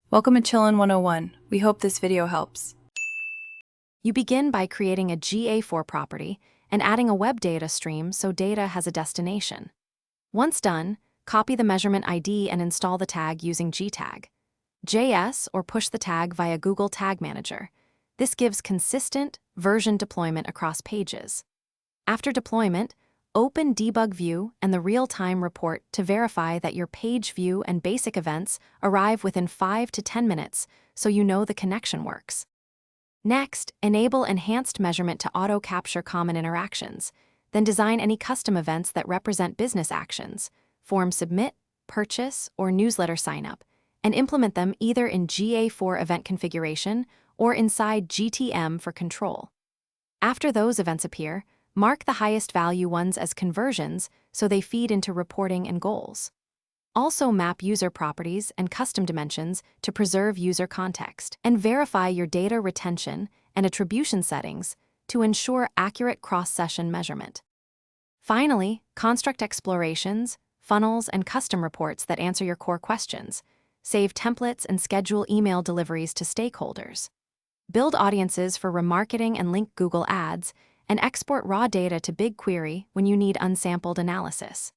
Welcome to Chillin' 101. We hope this video helps. You begin by creating a GA4 property and adding a web data stream so data has a destination. Once done, copy the measurement ID and install the tag using gtag, JS, or push the tag via Google Tag Manager. This gives consistent version deployment across pages. After deployment, open Debug View and the real-time report to verify that your page view and basic events arrive within 5 to 10 minutes so you know the connection works. Next, enable enhanced measurement to auto-capture common interactions. Then design any custom events that represent business actions, form submit, purchase, or newsletter sign-up, and implement them either in GA4 event configuration or inside GTM for control. After those events appear, mark the highest value ones as conversions so they feed into reporting and goals. Also map user properties and custom dimensions to preserve user context, and verify your data retention and attribution settings to ensure accurate cross-session measurement. Finally, construct explorations, funnels, and custom reports that answer your core questions. Save templates and schedule email deliveries to stakeholders. Build audiences for remarketing and link Google Ads, and export raw data to BigQuery when you need unsampled analysis.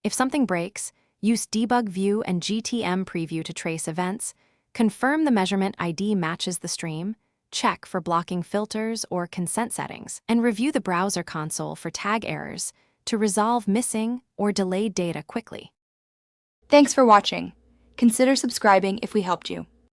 If something breaks, use Debug View and GTM Preview to trace events, confirm the measurement ID matches the stream, check for blocking filters or consent settings, and review the browser console for tag errors to resolve missing or delayed data quickly. Thanks for watching. Consider subscribing if we helped you.